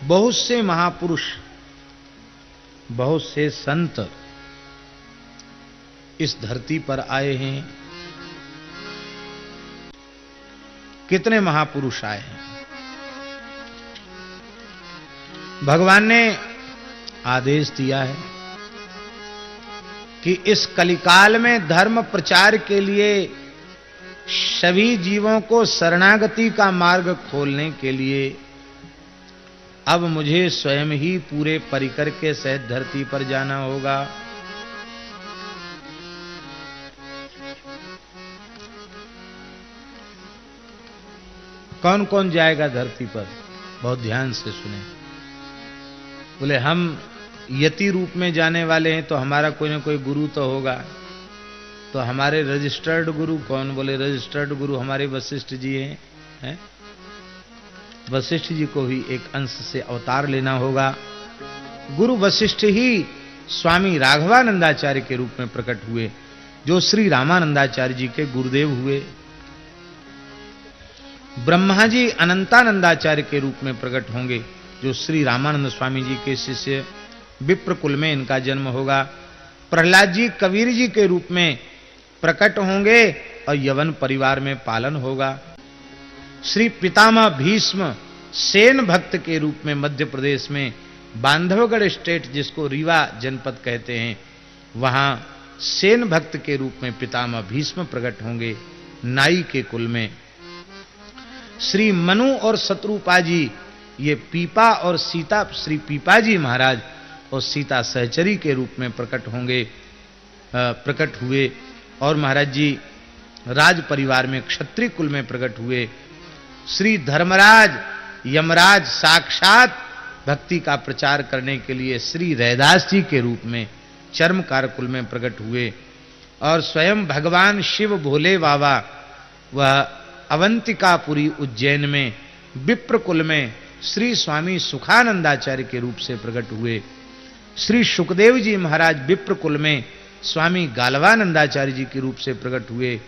बहुत से महापुरुष, बहुत से संत इस धरती पर आए हैं। कितने महापुरुष आए हैं। भगवान ने आदेश दिया है कि इस कलिकाल में धर्म प्रचार के लिए सभी जीवों को शरणागति का मार्ग खोलने के लिए अब मुझे स्वयं ही पूरे परिकर के सहित धरती पर जाना होगा। कौन कौन जाएगा धरती पर? बहुत ध्यान से सुने। बोले हम यति रूप में जाने वाले हैं तो हमारा कोई ना कोई गुरु तो होगा। तो हमारे रजिस्टर्ड गुरु कौन? बोले रजिस्टर्ड गुरु हमारे वशिष्ठ जी हैं। वशिष्ठ जी को ही एक अंश से अवतार लेना होगा। गुरु वशिष्ठ ही स्वामी राघवानंदाचार्य के रूप में प्रकट हुए, जो श्री रामानंदाचार्य जी के गुरुदेव हुए। ब्रह्मा जी अनंतानंदाचार्य के रूप में प्रकट होंगे, जो श्री रामानंद स्वामी जी के शिष्य। विप्र कुल में इनका जन्म होगा। प्रहलाद जी कबीर जी के रूप में प्रकट होंगे और यवन परिवार में पालन होगा। श्री पितामह भीष्म सेन भक्त के रूप में मध्य प्रदेश में बांधवगढ़ स्टेट, जिसको रीवा जनपद कहते हैं, वहां सेन भक्त के रूप में पितामह भीष्म प्रकट होंगे नाई के कुल में। श्री मनु और शत्रुपा जी, ये पीपा और सीता, श्री पीपा जी महाराज और सीता सहचरी के रूप में प्रकट हुए। और महाराज जी राज परिवार में क्षत्रिय कुल में प्रकट हुए। श्री धर्मराज यमराज साक्षात भक्ति का प्रचार करने के लिए श्री रैदास जी के रूप में चर्मकार कुल में प्रकट हुए। और स्वयं भगवान शिव भोले बाबा वह अवंतिकापुरी उज्जैन में विप्र कुल में श्री स्वामी सुखानंदाचार्य के रूप से प्रकट हुए। श्री सुखदेव जी महाराज विप्र कुल में स्वामी गालवानंदाचार्य जी के रूप से प्रकट हुए।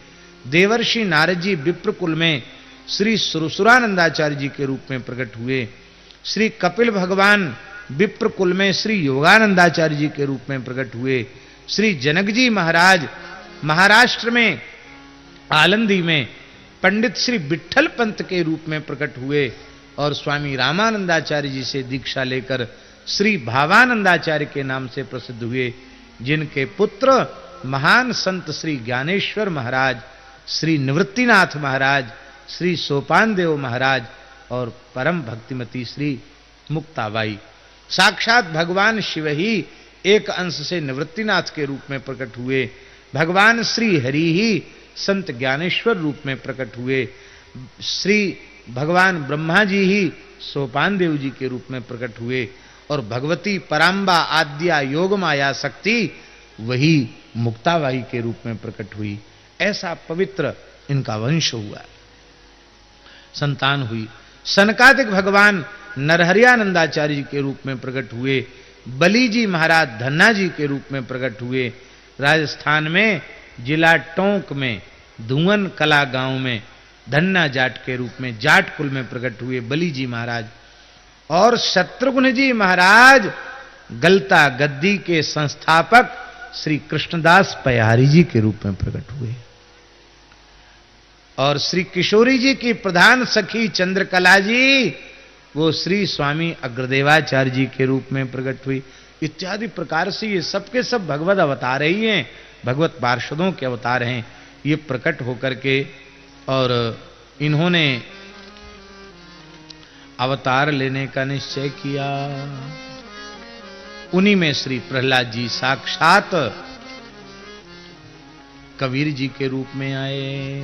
देवर्षि नारद जी विप्र कुल में श्री सुरसुरानंदाचार्य जी के रूप में प्रकट हुए। श्री कपिल भगवान विप्र कुल में श्री योगानंदाचार्य जी के रूप में प्रकट हुए। श्री जनक जी महाराज महाराष्ट्र में आलंदी में पंडित श्री विठल पंत के रूप में प्रकट हुए। और स्वामी रामानंदाचार्य जी से दीक्षा लेकर श्री भावानंदाचार्य के नाम से प्रसिद्ध हुए, जिनके पुत्र महान संत श्री ज्ञानेश्वर महाराज, श्री निवृत्तिनाथ महाराज, श्री सोपान देव महाराज और परम भक्तिमती श्री मुक्ताबाई। साक्षात भगवान शिव ही एक अंश से निवृत्तिनाथ के रूप में प्रकट हुए। भगवान श्री हरि ही संत ज्ञानेश्वर रूप में प्रकट हुए। श्री भगवान ब्रह्मा जी ही सोपान देव जी के रूप में प्रकट हुए। और भगवती पराम्बा आद्या योग माया शक्ति वही मुक्ताबाई के रूप में प्रकट हुई। ऐसा पवित्र इनका वंश हुआ, संतान हुई। सनकादिक भगवान नरहरियानंदाचार्य जी के रूप में प्रकट हुए। बली जी महाराज धन्ना जी के रूप में प्रकट हुए। राजस्थान में जिला टोंक में धुवन कला गांव में धन्ना जाट के रूप में जाट कुल में प्रकट हुए बली जी महाराज। और शत्रुघ्न जी महाराज गलता गद्दी के संस्थापक श्री कृष्णदास पयारी जी के रूप में प्रकट हुए। और श्री किशोरी जी की प्रधान सखी चंद्रकला जी, वो श्री स्वामी अग्रदेवाचार्य जी के रूप में प्रकट हुई। इत्यादि प्रकार से ये सबके सब भगवत अवतार ही हैं, भगवत पार्षदों के अवतार हैं। ये प्रकट होकर के और इन्होंने अवतार लेने का निश्चय किया। उन्हीं में श्री प्रहलाद जी साक्षात कबीर जी के रूप में आए।